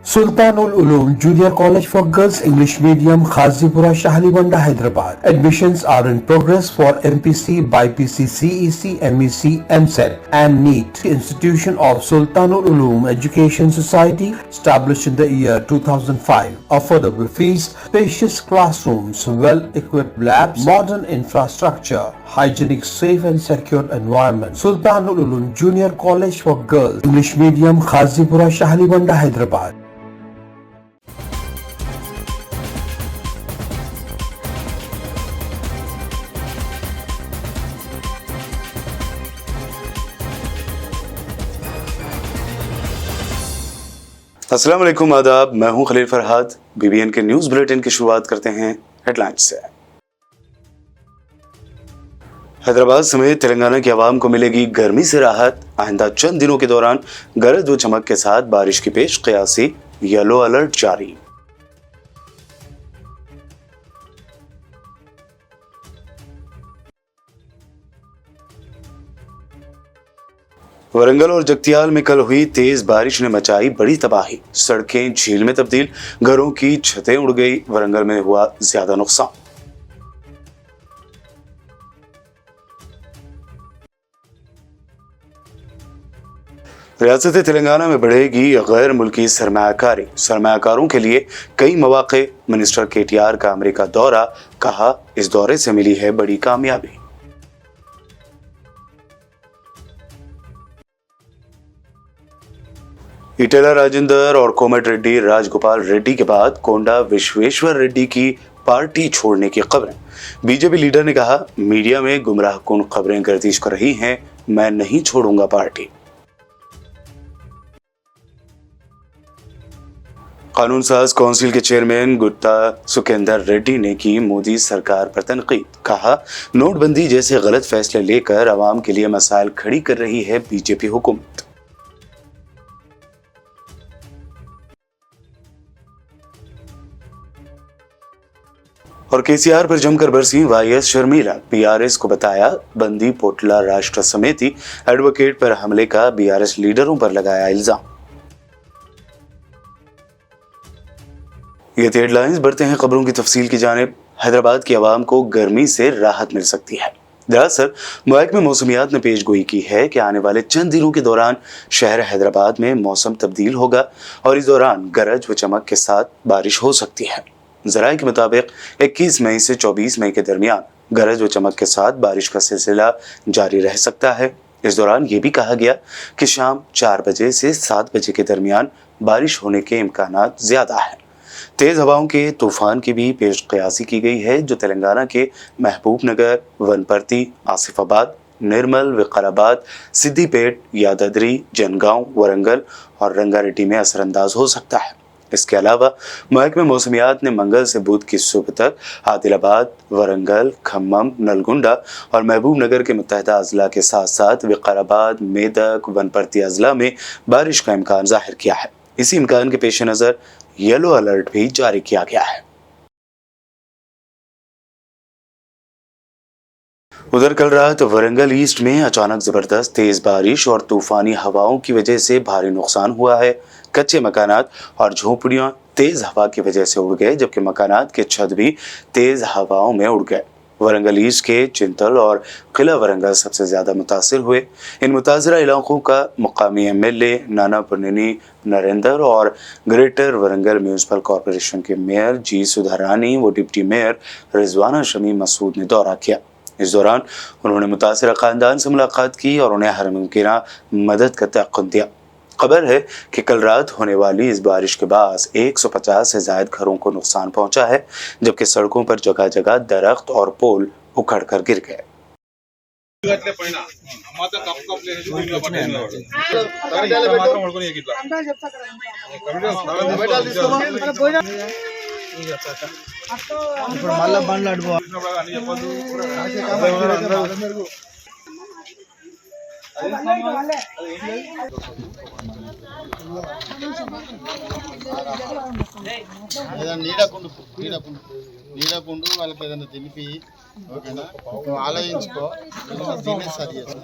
Sultanul Uloom Junior College for Girls English Medium, Khazipura, Shahalibanda, Hyderabad. Admissions are in progress for MPC, BIPC, CEC, MEC, MSET and NEET. Institution of Sultanul Uloom Education Society, established in the year 2005. Affordable fees, spacious classrooms, well-equipped labs, modern infrastructure, hygienic, safe and secure environment. Sultanul Uloom Junior College for Girls English Medium, Khazipura, Shahalibanda, Hyderabad. अस्सलाम वालेकुम, आदाब। मैं हूं Khalil Farhad. BBN के news bulletin की शुरुआत करते हैं हेडलाइंस से। हैदराबाद समेत तेलंगाना की आवाम को मिलेगी गर्मी से राहत। आइंदा चंद दिनों के दौरान गरज व चमक के साथ बारिश की पेश क़यासी, येलो अलर्ट जारी। वरंगल और जगतियाल में कल हुई तेज बारिश ने मचाई बड़ी तबाही। सड़कें झील में तब्दील, घरों की छतें उड़ गई। वरंगल में हुआ ज्यादा नुकसान। रियासत तेलंगाना में बढ़ेगी गैर मुल्की सरमायाकारी। सरमायाकारों के लिए कई मौके। मिनिस्टर KTR का अमेरिका दौरा, कहा इस दौरे से मिली है बड़ी कामयाबी। इटेला राजेंदर और कोमट रेड्डी राजगोपाल रेड्डी के बाद कोंडा विश्वेश्वर रेड्डी की पार्टी छोड़ने की खबरें। बीजेपी लीडर ने कहा, मीडिया में गुमराहकुन खबरें गर्दिश कर रही हैं, मैं नहीं छोड़ूंगा पार्टी। कानून साज काउंसिल के चेयरमैन गुट्टा सुकेंदर रेड्डी ने की मोदी सरकार पर तनकीद। कहा, नोटबंदी जैसे गलत फैसले लेकर आवाम के लिए मसाइल खड़ी कर रही है बीजेपी हुकूमत। और KCR पर जमकर बरसी YS शर्मिला। BRS को बताया बंदी। पोटला राष्ट्र समिति एडवोकेट पर हमले का BRS लीडरों पर लगाया इल्जाम। ये हेडलाइंस। बढ़ते हैं खबरों की तफसील की जानिब। हैदराबाद की आवाम को गर्मी से राहत मिल सकती है। दरअसल महकमे मौसमियात ने पेशगोई की है कि आने वाले चंद दिनों के दौरान शहर हैदराबाद में मौसम तब्दील होगा और इस दौरान गरज व चमक के साथ बारिश हो सकती है। ज़राए के मुताबिक 21 मई से 24 मई के दरमियान गरज व चमक के साथ बारिश का सिलसिला जारी रह सकता है। इस दौरान ये भी कहा गया कि शाम 4 बजे से 7 बजे के दरमियान बारिश होने के इम्कानात ज़्यादा है। तेज़ हवाओं के तूफान की भी पेश क़यासी की गई है, जो तेलंगाना के महबूब नगर, वनपर्ती, आसिफाबाद, निर्मल, विकाराबाद, सिद्दीपेट, यादाद्री, जनगांव, वरंगल और रंगारेड्डी में असरअंदाज हो सकता है। इसके अलावा महकमे मौसमियात ने मंगल से बुध की सुबह तक आदिलाबाद, वरंगल, खम्मम, नलगुंडा और महबूब नगर के मुत्तहिदा अजला के साथ साथ विकाराबाद, मेदक, वनपर्ती अजला में बारिश का इम्कान जाहिर किया है। इसी इम्कान के पेश नज़र येलो अलर्ट भी जारी किया गया है। उधर कल रात वरंगल ईस्ट में अचानक जबरदस्त तेज बारिश और तूफानी हवाओं की वजह से भारी नुकसान हुआ है। कच्चे मकानात और झोपड़ियां तेज हवा की वजह से उड़ गए, जबकि मकानात के छत भी तेज हवाओं में उड़ गए। वरंगल ईस्ट के चिंतल और किला वरंगल सबसे ज्यादा मुतासिर हुए। इन मुतासरा इलाकों का मुकामी MLA नाना पुन्नेनी नरेंद्र और ग्रेटर वरंगल म्यूनसिपल कॉरपोरेशन के मेयर G सुधारानी व डिप्टी मेयर रिजवाना शमी मसूद ने दौरा किया। इस दौरान उन्होंने मुतासरा खानदान से मुलाकात की और उन्हें हर मुमकिन मदद का तयक़्क़ुन दिया। खबर है कि कल रात होने वाली इस बारिश के बाद 150 से ज्यादा घरों को नुकसान पहुंचा है, जबकि सड़कों पर जगह जगह दरख्त और पोल उखड़ कर गिर गए। నీడకుండు వాళ్ళకి ఏదైనా తెలిపి ఓకేనా ఆలోచించుకో దీన్ని సరి చేస్తా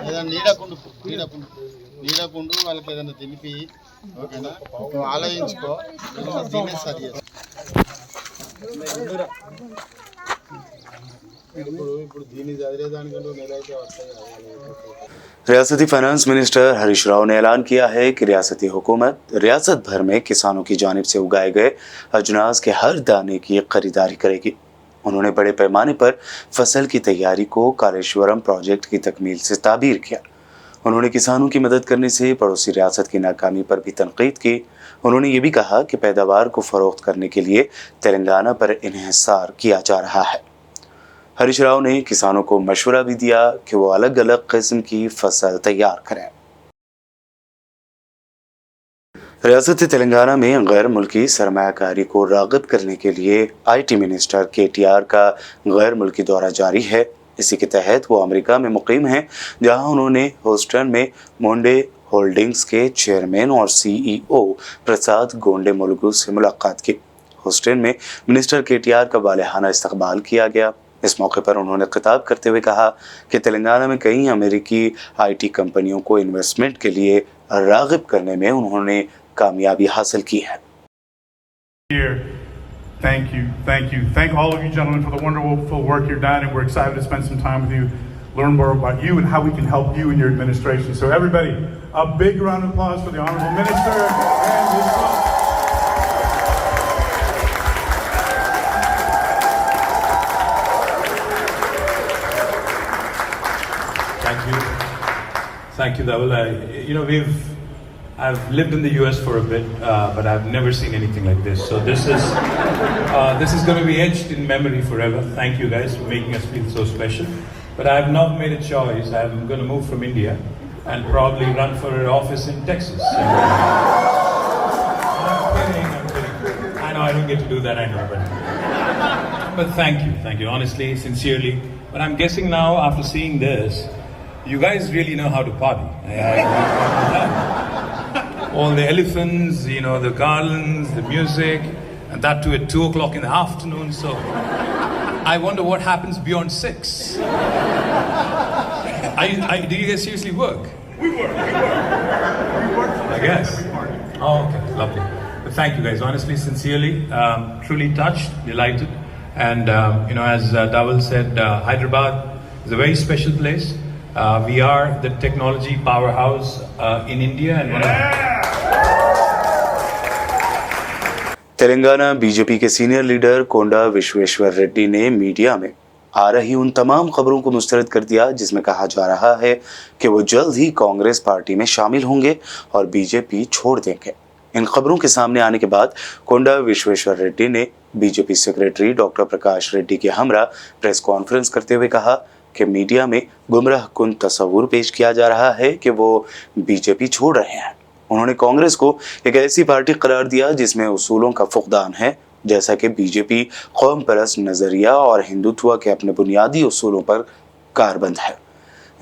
ఏదైనా నీడకుండు వాళ్ళకి ఏదైనా తెలిపి ఓకేనా నువ్వు ఆలోచించుకో దీన్ని సరి చేస్తా ఇప్పుడు దీన్ని చదివేదానికంటే నెల అయితే వస్తాయి. रियासती फाइनेंस मिनिस्टर हरीश राव ने ऐलान किया है कि रियासती हुकूमत रियासत भर में किसानों की जानिब से उगाए गए अजनास के हर दाने की खरीदारी करेगी। उन्होंने बड़े पैमाने पर फसल की तैयारी को कालेश्वरम प्रोजेक्ट की तकमील से ताबीर किया। उन्होंने किसानों की मदद करने से पड़ोसी रियासत की नाकामी पर भी तनकीद की। उन्होंने ये भी कहा कि पैदावार को फरोख्त करने के लिए तेलंगाना पर इन्हिसार किया जा रहा है। हरीश राव ने किसानों को मशवरा भी दिया कि वो अलग अलग किस्म की फसल तैयार करें। रियासत तेलंगाना में गैर मुल्की सरमायाकारी को राग़िब करने के लिए IT मिनिस्टर KTR का गैर मुल्की दौरा जारी है। इसी के तहत वो अमेरिका में मुकीम हैं, जहां उन्होंने ह्यूस्टन में मोंडे होल्डिंग्स के चेयरमैन और CEO प्रसाद गोंडे मुलुगु से मुलाकात की। ह्यूस्टन में मिनिस्टर KTR का वालेहाना इस्तकबाल किया गया। इस मौके पर उन्होंने खिताब करते हुए कहा कि तेलंगाना में कई अमेरिकी IT कंपनियों को इन्वेस्टमेंट के लिए राग़िब करने में उन्होंने कामयाबी हासिल की है। Thank all of you gentlemen for the wonderful work you've done, and we're excited to spend some time with you, learn more about you and how we can help you in your administration. So everybody, a big round of applause for the Honorable Minister and his son. Thank you, Dhaval. I've lived in the US for a bit, but I've never seen anything like this. So this is going to be etched in memory forever. Thank you guys for making us feel so special. But I have not made a choice. I'm going to move from India and probably run for an office in Texas. I'm kidding. I know I don't get to do that, I know, but thank you, honestly, sincerely. But I'm guessing now, after seeing this, you guys really know how to party. All the elephants, the garlands, the music, and that too at 2 o'clock in the afternoon. So I wonder what happens beyond 6. Do you guys seriously work? We work. I guess. Oh, okay, lovely. But thank you guys, honestly, sincerely, truly touched, delighted. And, as Dhaval said, Hyderabad is a very special place. We are the technology powerhouse in India and one of Telangana BJP के senior leader कोंडा विश्वेश्वर रेड्डी ने media में आ रही उन तमाम खबरों को मुस्तरद कर दिया जिसमें कहा जा रहा है कि वो जल्द ही कांग्रेस पार्टी में शामिल होंगे और बीजेपी छोड़ देंगे। इन खबरों के सामने आने के बाद कोंडा विश्वेश्वर रेड्डी ने बीजेपी सेक्रेटरी डॉक्टर प्रकाश रेड्डी के हमरा प्रेस कॉन्फ्रेंस करते हुए कहा कि मीडिया में गुमराह कुन तस्वुर पेश किया जा रहा है कि वो बीजेपी छोड़ रहे हैं। उन्होंने कांग्रेस को एक ऐसी पार्टी करार दिया जिसमें उसूलों का फुकदान है, जैसा कि बीजेपी कौम परस्त नजरिया और हिंदुत्व के अपने बुनियादी उसूलों पर कारबंद है।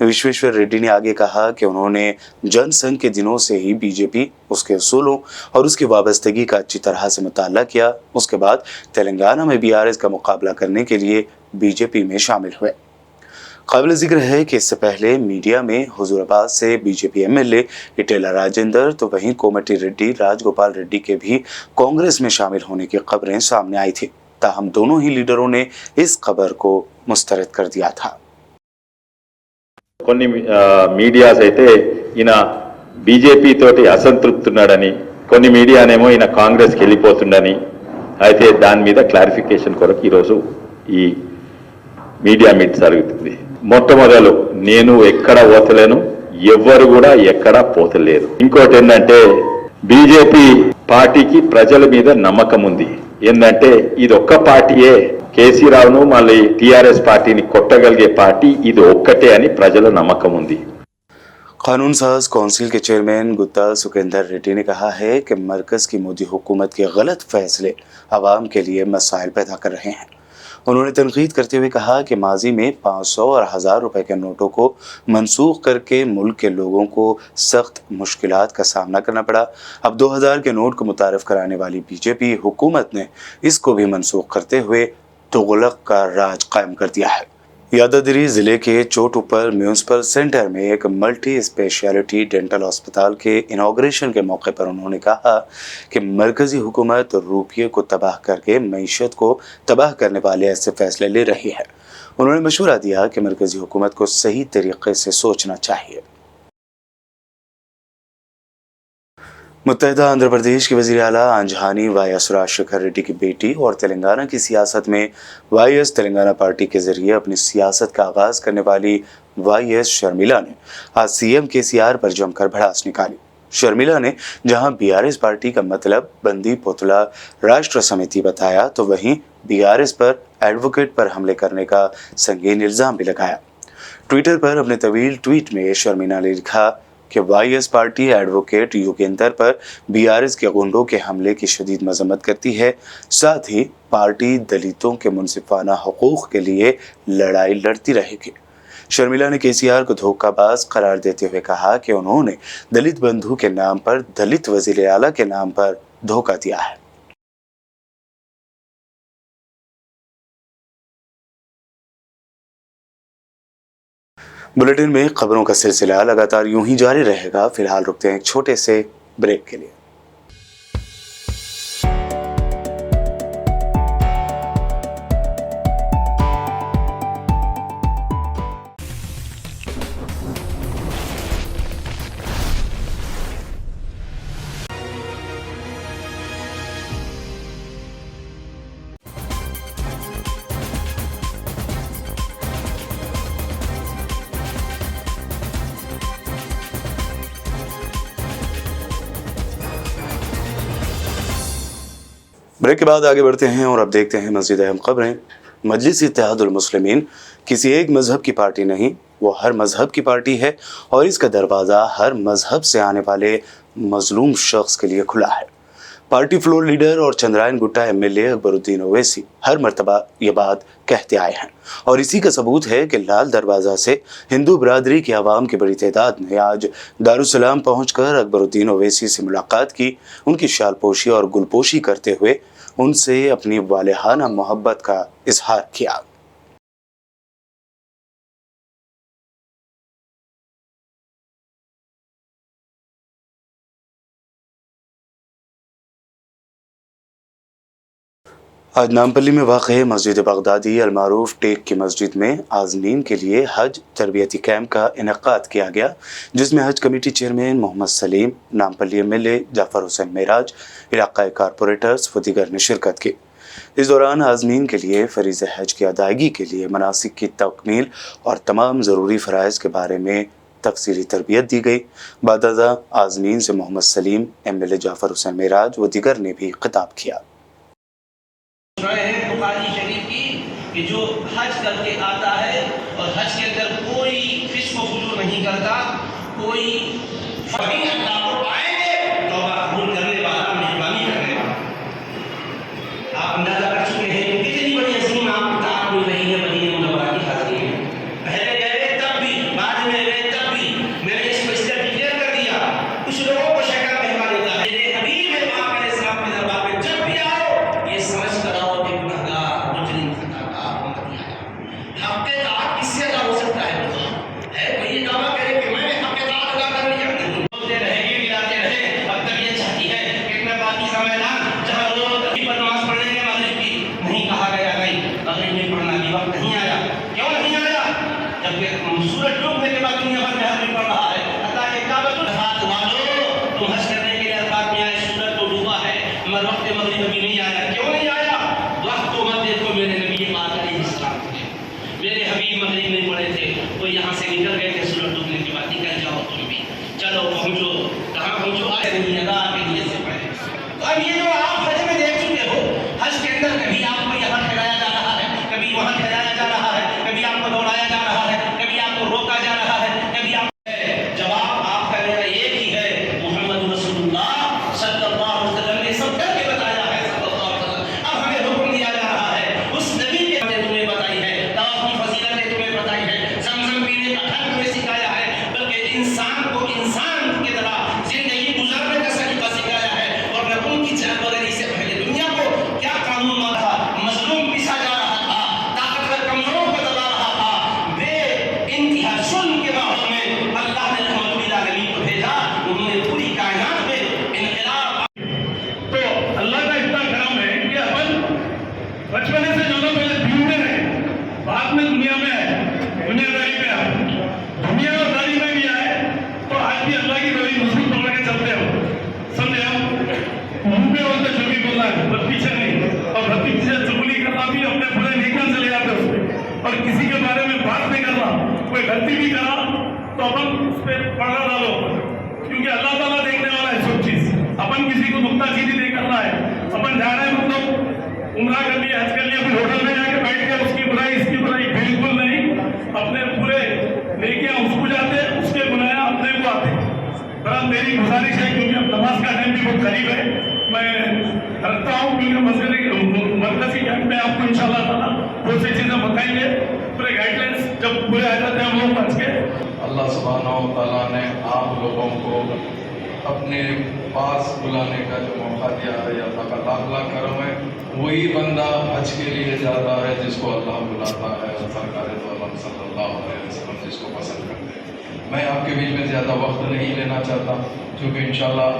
विश्वेश्वर रेड्डी ने आगे कहा कि उन्होंने जनसंघ के दिनों से ही बीजेपी, उसके उसूलों और उसकी वाबस्तगी का अच्छी तरह से मुताला किया। उसके बाद तेलंगाना में BRS का मुकाबला करने के लिए बीजेपी में शामिल हुए। काबिल जिक्र है कि इससे पहले मीडिया में हुजूराबाद से बीजेपी MLA इटेला राजेंद्र तो वहीं कोमटी रेड्डी राजगोपाल रेड्डी के भी कांग्रेस में शामिल होने की खबरें सामने आई थी। ताहम दोनों ही लीडरों ने इस खबर को मुस्तरद कर दिया था। కొన్ని మీడియాస్ అయితే ఈయన బీజేపీ తోటి అసంతృప్తున్నాడని, కొన్ని మీడియానేమో ఈయన కాంగ్రెస్కి వెళ్ళిపోతుండని, అయితే దాని మీద క్లారిఫికేషన్ కొరకు ఈరోజు ఈ మీడియా మీట్ జరుగుతుంది. మొట్టమొదలు నేను ఎక్కడ పోతలేను, ఎవ్వరు కూడా ఎక్కడ పోతలేరు. ఇంకోటి ఏంటంటే బీజేపీ పార్టీకి ప్రజల మీద నమ్మకం ఉంది. ఏంటంటే ఇది ఒక్క పార్టీయే కేసీ రావును మళ్ళీ టీఆర్ఎస్ పార్టీని కొట్టగలిగే పార్టీ ఇది ఒక్కటే అని ప్రజల నమ్మకం ఉంది. कानून साज काउंसिल के चेयरमैन गुत्ता सुखेंदर रेड्डी ने कहा है कि मरकज की मोदी हुकूमत के गलत फैसले आवाम के लिए मसाइल पैदा कर रहे हैं। उन्होंने तनकीद करते हुए कहा कि माजी में 500 और 1000 रुपए के नोटों को मनसूख करके मुल्क के लोगों को सख्त मुश्किलात का सामना करना पड़ा। अब 2000 के नोट को मुतारफ कराने वाली बीजेपी हुकूमत ने इसको भी मनसूख करते हुए तुगलक का राज कायम कर दिया है। यादाद्री जिले के चोटुपर म्यूनिसिपल सेंटर में एक मल्टी स्पेशलिटी डेंटल अस्पताल के इनॉग्रेशन के मौके पर उन्होंने कहा कि मरकजी हुकूमत रुपये को तबाह करके मईशत को तबाह करने वाले ऐसे फैसले ले रही है। उन्होंने मशवरा दिया कि मरकजी हुकूमत को सही तरीके से सोचना चाहिए। मुत्तहिदा आंध्र प्रदेश के वज़ीर आला अंजहानी वाई.एस. राजशेखर रेड्डी की बेटी और तेलंगाना की सियासत में वाई.एस. तेलंगाना पार्टी के जरिए अपनी सियासत का आगाज करने वाली वाई.एस. शर्मिला ने आज सीएम केसीआर पर जमकर भड़ास निकाली। शर्मिला ने जहां बीआरएस पार्टी का मतलब बंदी पोतला राष्ट्र समिति बताया, तो वहीं बीआरएस पर एडवोकेट पर हमले करने का संगीन इल्जाम भी लगाया। ट्विटर पर अपने तवील ट्वीट में शर्मिला ने लिखा कि वाई.एस. पार्टी एडवोकेट योगेंद्र पर बीआरएस के गुंडों के हमले की शदीद मजम्मत करती है। साथ ही पार्टी दलितों के मुनसिफाना हुकूक के लिए लड़ाई लड़ती रहेगी। शर्मिला ने केसीआर को धोखाबाज करार देते हुए कहा कि उन्होंने दलित बंधु के नाम पर दलित वज़ीर आला के नाम पर धोखा दिया है। बुलेटिन में खबरों का सिलसिला लगातार यूं ही जारी रहेगा। फिलहाल रुकते हैं एक छोटे से ब्रेक के लिए। ब्रेक के बाद आगे बढ़ते हैं और अब देखते हैं मज़ीद अहम खबरें। मजलिस इत्तेहादुल मुस्लिमीन किसी एक मजहब की पार्टी नहीं, वो हर मजहब की पार्टी है और इसका दरवाज़ा हर मजहब से आने वाले मजलूम शख्स के लिए खुला है। पार्टी फ्लोर लीडर और चंद्रायन गुट्टा एमएलए अकबरुद्दीन ओवैसी हर मर्तबा ये बात कहते आए हैं और इसी का सबूत है कि लाल दरवाज़ा से हिंदू बरादरी की आवाम की बड़ी तादाद ने आज दारुसलाम पहुंचकर अकबरुद्दीन ओवैसी से मुलाकात की, उनकी शालपोशी और गुलपोशी करते हुए उनसे अपनी वालेहाना मोहब्बत का इजहार किया। आज नामपल्ली में वाक़ मस्जिद बगदादी अलमारूफ टेक की मस्जिद में आज़मीन के लिए हज तरबियती कैंप का इनेकाद किया गया, जिसमें Haj committee chairman Mohammad Salim, Nampally MLA Jafar Hussain Meraj, इलाक़ाई कारपोरेटर्स व दीगर ने शिरकत की। इस दौरान आज़मीन के लिए फ़रीज़ हज की अदायगी के लिए मनासिक की तकमील और तमाम ज़रूरी फ़राइज़ के बारे में तफसीली तरबियत दी गई। बादज़ा आज़मीन से मोहम्मद सलीम, एमएलए जाफर हुसैन मेराज व दीगर ने भी खिताब किया। बुखारी शरीफ की कि जो हज करके आता है और हज के अंदर कोई फिस्म फुजूर नहीं करता, कोई अल्लाह को पाएंगे, तौबा कबूल करने वाला, मेहरबानी करने वाला। आप अंदाजा कर चुके हैं कि कितनी बड़ी अजीम आपको ताक़त मिल रही है मदीना मुनव्वरा की हाज़िरी में। पहले गए तब भी, बाद में गए तब भी, मैंने इसको इसलिए डिक्लेयर कर दिया, कुछ लोगों को शैतान कहवा देता है। मेरे हबीब है पाक अलैहिस्सलाम के दरबार में जब भी आओ ये समझ कर आओ कि गुनहगार, मुजरिम, खताकार, उम्मती आया। हक़ के ताक़त किससे अदा हो सकता है? है कोई ये दावा करे कि मैंने हक़ के ताक़त अदा कर लिया? नहीं। बोलते रहेंगे, मिलाते रहे, अब तक ये चाहती है कि इतना बाकी का मैदान जहाँ लोग पर नमाज पढ़ने मगरिब की नहीं कहा गया, नहीं मगरिब में पढ़ना भी वक्त नहीं आया। क्यों नहीं आया? जबकि सूरज डूबने के बाद दुनिया भर में हज पढ़ रहा है। अल्लाह के काबतुल हाथ वालों, तुम हज करने के लिए अरफात में आए, सूरज तो डूबा है मगर वक्त मगरिब अभी नहीं आया। क्यों नहीं आया? वक्त तो मत देखो, मेरे नबी पाक अलैहिस्सलाम थे, मेरे हबीब मगरिब नहीं पढ़े थे, वो यहाँ से निकल गए थे सूरज डूबने के बाद। निकल जाओ तुम भी, चलो पहुँचो, कहाँ पहुँचो? आए नहीं अदा के लिए से पहले। तो अब ये जो आप हज में देख चुके हो, हज के अंदर कभी आपको यहाँ ठहराया जा रहा है, कभी वहाँ ठहराया जा रहा है, कभी आपको दौड़ाया जा रहा है, कभी आपको रोका जा रहा है, कभी आप जवाब आपका मेरा एक ही है, मुहम्मद रसूलुल्लाह सल्लल्लाहु अलैहि वसल्लम ने सब करके बताया है सल्लल्लाहु अलैहि वसल्लम। अब हमें हुक्म दिया जा रहा है, उस नबी के बारे में तुम्हें बताई है, तवाफ की फजीलतें तुम्हें बताई है, ज़मज़म पीने का हक तुम्हें सिखाया है, बल्कि इंसान को इंसान की तरह जिंदगी गुजारने का अपन उस पर पर्दा डालो, क्योंकि अल्लाह ताला देखने वाला है सब चीज। अपन किसी को नुक्ता चीनी नहीं करना है। अपन जा रहे हैं मतलब उम्रा कर लिया, हज कर लिया, फिर होटल में जाके बैठ के उसकी बुराई इसकी बुराई, बिल्कुल नहीं। अपने पूरे लेके उसको जाते, उसके बुलाया अपने को आते। बड़ा मेरी गुजारिश है, क्योंकि अब नमाज का टाइम भी बहुत करीब है, मैं रखता हूँ, क्योंकि मरकजी कैंप में आपको इंशाल्लाह ताला बहुत सी चीजें बताएंगे। पूरे गाइडलाइंस जब पूरे आ जाते हैं हम लोग बच के। अल्लाह सुब्हानहू व तआला ने आप लोगों को अपने पास बुलाने का जो मौका दिया है, या अल्लाह का लाख लाख करम है। वही बंदा हज के लिए जाता है जिसको अल्लाह बुलाता है, और सरकार दो आलम सल्लल्लाहु अलैहि वसल्लम जिसको पसंद करते हैं। मैं आपके बीच में ज़्यादा वक्त नहीं लेना चाहता, क्योंकि इंशाल्लाह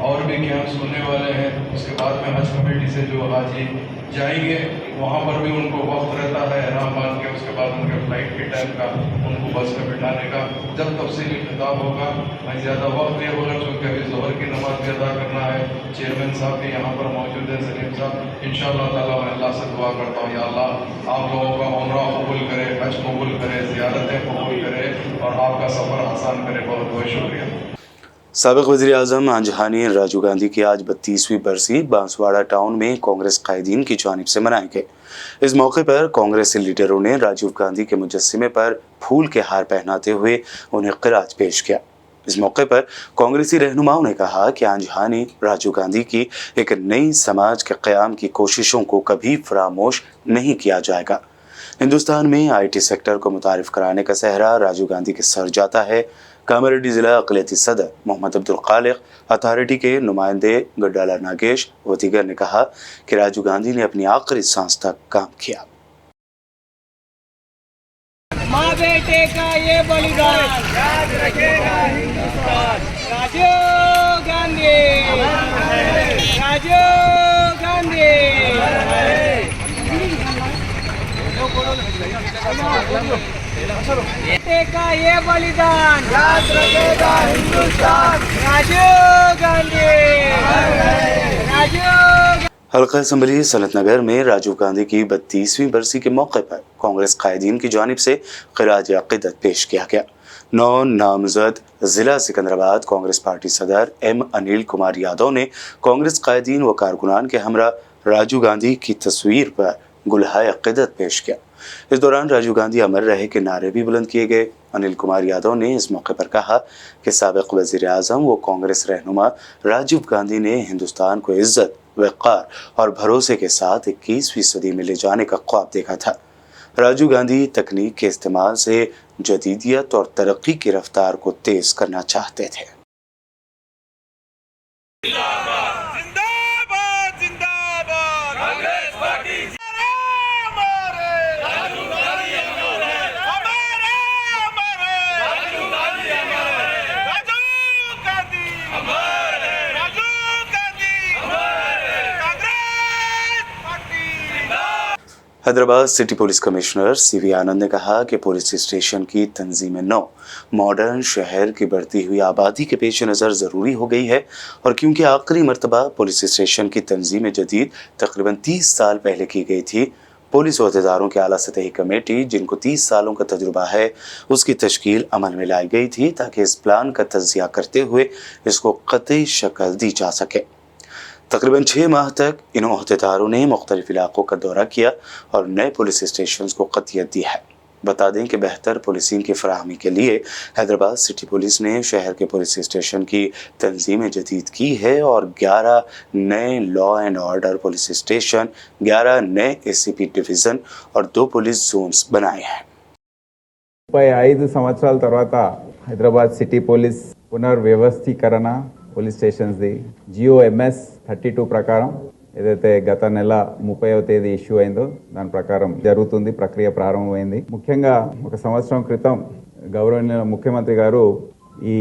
और भी कैंप्स होने वाले हैं। उसके बाद में हज कमेटी से जो हाजी जाएंगे वहाँ पर भी उनको वक्त रहता है इहराम बांध के, उसके बाद उनके फ्लाइट के टाइम का, उनको बस में बिठाने का। जब तफसीली खिताब होगा, मैं ज़्यादा वक्त लिए बोला, चूँकि अभी ज़ोहर की नमाज भी अदा करना है। चेयरमैन साहब भी यहाँ पर मौजूद हैं, सलीम साहब। इंशाअल्लाह ताला मैं अल्लाह से दुआ करता हूँ, या अल्लाह आप लोगों का उम्रा कबूल करे, हज कबूल करे, ज़ियारतें कबूल करे, और आपका सफ़र आसान करे। बहुत बहुत शुक्रिया। साबिक वज़ीर आज़म आंजहानी राजीव गांधी की आज 32वीं बरसी बांसवाड़ा टाउन में कांग्रेस कायदीन की जानिब से मनाई गई। इस मौके पर कांग्रेसी लीडरों ने राजीव गांधी के मुजस्सिमे पर फूल के हार पहनाते हुए उन्हें क़िरात पेश किया। इस मौके पर कांग्रेसी रहनुमाओं ने कहा कि आंजहानी राजीव गांधी की एक नई समाज के क़याम की कोशिशों को कभी फरामोश नहीं किया जाएगा। हिंदुस्तान में IT सेक्टर को मुतारिफ कराने का सहरा राजीव गांधी के सर जाता है। कामारेड्डी जिला अक़लियती सदर मोहम्मद अब्दुल खालिक, अथॉरिटी के नुमाइंदे गड्डाला नागेश व दीगर ने कहा कि राजीव गांधी ने अपनी आखिरी सांस तक काम किया। माँ बेटे का ये बलिदान याद रखेगा हिंदुस्तान। राजीव गांधी, राजीव गांधी। बेटे का ये बलिदान याद रखेगा हिंदुस्तान। राजीव गांधी, राजीव। हल्का असम्बली सनत नगर में राजीव गांधी की 32वीं बरसी के मौके पर कांग्रेस कायदीन की जानिब से ख़िराज अक़ीदत पेश किया गया। 9 नामज़द ज़िला सिकंदराबाद कांग्रेस पार्टी सदर M अनिल कुमार यादव ने कांग्रेस कायदीन व कारकुनान के हमरा राजीव गांधी की तस्वीर पर गुलहाए अक़ीदत पेश किया। इस दौरान राजीव गांधी अमर रहे के नारे भी बुलंद किए गए। अनिल कुमार यादव ने इस मौके पर कहा कि साबिक़ वज़ीर आज़म व कांग्रेस रहनुमा राजीव गांधी ने हिंदुस्तान को इज़्ज़त, वक़ार और भरोसे के साथ 21वीं सदी में ले जाने का ख्वाब देखा था। राजीव गांधी तकनीक के इस्तेमाल से जदीदियत और तरक्की की रफ्तार को तेज़ करना चाहते थे। Hyderabad city police commissioner CV आनंद ने कहा कि पुलिस स्टेशन की तंजीम नौ मॉडर्न शहर की बढ़ती हुई आबादी के पेश नज़र ज़रूरी हो गई है, और क्योंकि आखिरी मरतबा पुलिस स्टेशन की तंजीम जदीद तकरीबन 30 साल पहले की गई थी, पुलिस अहदेदारों की आला सतही कमेटी जिनको 30 सालों का तजुर्बा है उसकी तश्कील अमल में लाई गई थी, ताकि इस प्लान का तज्जिया करते हुए इसको क़तई शक्ल दी जा सके। तकरीबन 6 माह तक इन अहदेदारों ने मुख्तलिफ इलाकों का दौरा किया और नए पुलिस स्टेशन को क़तियत दी है। बता दें कि बेहतर पुलिसिंग की फराहमी के लिए हैदराबाद सिटी पुलिस ने शहर के पुलिस स्टेशन की तंजीम जदीद की है और 11 नए law and order police station, 11 नए ACP डिवीज़न और 2 पुलिस जोन्स बनाए हैं। 5 సంవత్సరాల తర్వాత హైదరాబాద్ సిటీ పోలీస్ పునర్వ్యవస్థీకరణ పోలీస్ స్టేషన్స్ది GOMS 32 ప్రకారం ఏదైతే గత నెల 30వ తేదీ ఇష్యూ అయిందో దాని ప్రకారం జరుగుతుంది, ప్రక్రియ ప్రారంభమైంది. ముఖ్యంగా 1 సంవత్సరం క్రితం గౌరవనీయ ముఖ్యమంత్రి గారు ఈ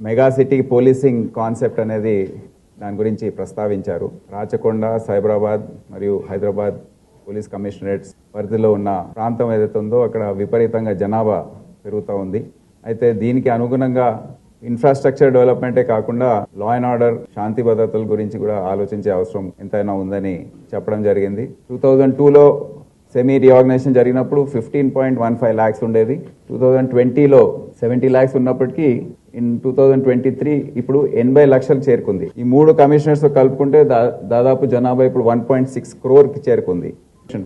మెగా సిటీ పోలీసింగ్ కాన్సెప్ట్ అనేది దాని గురించి ప్రస్తావించారు. రాచకొండ, సైబరాబాద్ మరియు హైదరాబాద్ పోలీస్ కమిషనరేట్స్ పరిధిలో ఉన్న ప్రాంతం ఏదైతే ఉందో అక్కడ విపరీతంగా జనాభా పెరుగుతూ ఉంది. అయితే దీనికి అనుగుణంగా ఇన్ఫ్రాస్ట్రక్చర్ డెవలప్మెంటే కాకుండా లా అండ్ ఆర్డర్, శాంతి భద్రతల గురించి కూడా ఆలోచించే అవసరం ఎంతైనా ఉందని చెప్పడం జరిగింది. 2002లో సెమీ రీఆర్గనైజేషన్ జరిగినప్పుడు 15.15 lakhs ఉండేది. 2020లో 70 lakhs ఉన్నప్పటికీ ఇన్ 2023 ఇప్పుడు 80 లక్షలు చేరుకుంది. ఈ 3 కమిషనర్స్ కలుపుకుంటే దాదాపు జనాభా ఇప్పుడు 1.6 crore చేరుకుంది.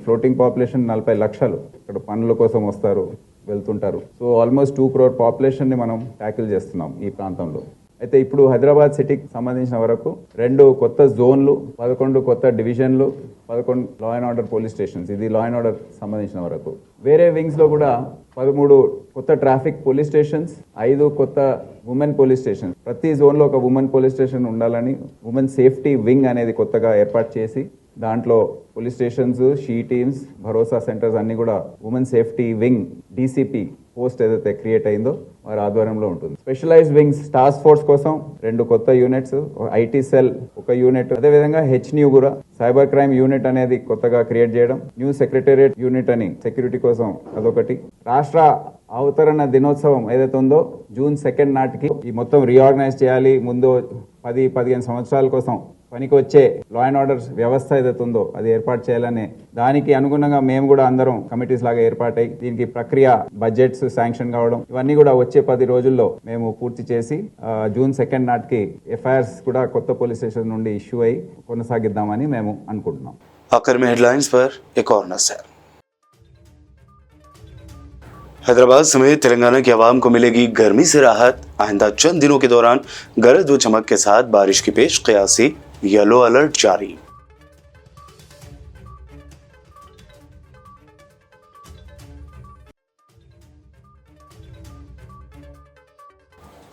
ఫ్లోటింగ్ పాపులేషన్ 40 లక్షలు ఇక్కడ పనుల కోసం వస్తారు వెళ్తుంటారు. సో ఆల్మోస్ట్ 2 crore పాపులేషన్ ని మనం ట్యాకిల్ చేస్తున్నాం ఈ ప్రాంతంలో. అయితే ఇప్పుడు హైదరాబాద్ సిటీకి సంబంధించిన వరకు 2 కొత్త జోన్లు, 11 కొత్త డివిజన్లు, 11 law and order police stations, ఇది లా అండ్ ఆర్డర్ సంబంధించిన వరకు. వేరే వింగ్స్ లో కూడా 13 కొత్త ట్రాఫిక్ పోలీస్ స్టేషన్స్, 5 కొత్త ఉమెన్ పోలీస్ స్టేషన్స్. ప్రతి జోన్ లో ఒక ఉమెన్ పోలీస్ స్టేషన్ ఉండాలని ఉమెన్ సేఫ్టీ వింగ్ అనేది కొత్తగా ఏర్పాటు చేసి దాంట్లో police stations, she teams, Bharosa centres అన్ని కూడా women safety wing DCP post ఏదైతే క్రియేట్ అయిందో వారి ఆధ్వర్యంలో ఉంటుంది. స్పెషలైజ్డ్ వింగ్స్ టాస్క్ ఫోర్స్ కోసం 2 కొత్త యూనిట్స్, ఐటీ సెల్ 1 యూనిట్, అదేవిధంగా హెచ్న్యూ కూడా సైబర్ క్రైమ్ యూనిట్ అనేది కొత్తగా క్రియేట్ చేయడం, న్యూ సెక్రటేరియట్ యూనిట్ అని సెక్యూరిటీ కోసం అదొకటి. రాష్ట్ర అవతరణ దినోత్సవం ఏదైతే ఉందో జూన్ 2 నాటికి ఈ మొత్తం రీఆర్గనైజ్ చేయాలి. ముందు 10-15 సంవత్సరాల కోసం పనికి వచ్చే లా అండ్ ఆర్డర్ వ్యవస్థ ఏదైతే ఉందో అది ఏర్పాటు చేయాలనే దానికి అనుగుణంగా మేము కూడా అందరం కమిటీస్ లాగా ఏర్పాటై దీనికి ప్రక్రియ, బడ్జెట్స్ శాంక్షన్ కావడం ఇవన్నీ కూడా వచ్చే 10 రోజుల్లో మేము పూర్తి చేసి జూన్ 2 నాటికి ఎఫ్ఐఆర్స్ కూడా కొత్త పోలీస్ స్టేషన్ నుండి ఇష్యూ అయి కొనసాగిద్దామని మేము అనుకుంటున్నాం. आखिर में हेडलाइंस पर एक और नजर। हैदराबाद समेत तेलंगाना की आवाम को मिलेगी गर्मी से राहत। आइंदा चंद दिनों के दौरान गरज व चमक के साथ बारिश की पेश क़यासी, येलो अलर्ट जारी।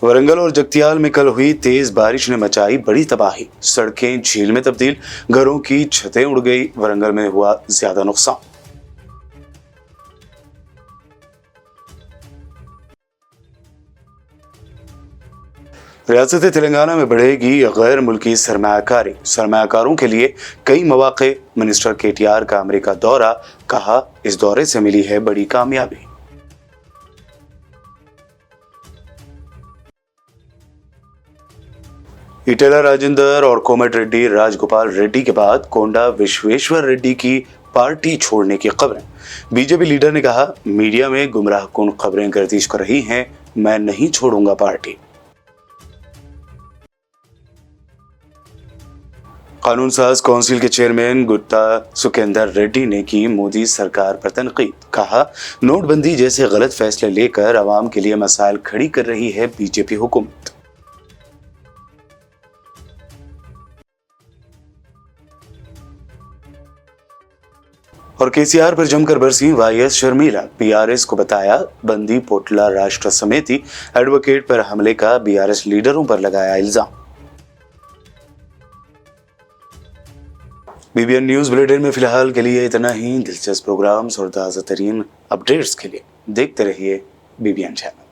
वरंगल और जगतियाल में कल हुई तेज बारिश ने मचाई बड़ी तबाही। सड़कें झील में तब्दील, घरों की छतें उड़ गई। वरंगल में हुआ ज्यादा नुकसान। रियासत तेलंगाना में बढ़ेगी गैर मुल्की सरमायाकारी। सरमायाकारों के लिए कई मौके। मिनिस्टर केटीआर का अमेरिका दौरा, कहा इस दौरे से मिली है बड़ी कामयाबी। इटेला राजेंद्र और कोमट रेड्डी राजगोपाल रेड्डी के बाद कोंडा विश्वेश्वर रेड्डी की पार्टी छोड़ने की खबरें। बीजेपी लीडर ने कहा मीडिया में गुमराहकुन खबरें गर्दिश कर रही हैं, मैं नहीं छोड़ूंगा पार्टी। कानून साज काउंसिल के चेयरमैन गुट्टा सुकेंदर रेड्डी ने की मोदी सरकार पर तनकीद। कहा नोटबंदी जैसे गलत फैसले लेकर आवाम के लिए मसाइल खड़ी कर रही है बीजेपी हुकूमत। और केसीआर पर जमकर बरसी वाईएस शर्मिला। बीआरएस को बताया बंदी पोटला राष्ट्र समिति। एडवोकेट पर हमले का बीआरएस लीडरों पर लगाया इल्जाम। बीबीएन न्यूज बुलेटिन में फिलहाल के लिए इतना ही। दिलचस्प प्रोग्राम्स और ताज़ा तरीन अपडेट्स के लिए देखते रहिए बीबीएन चैनल।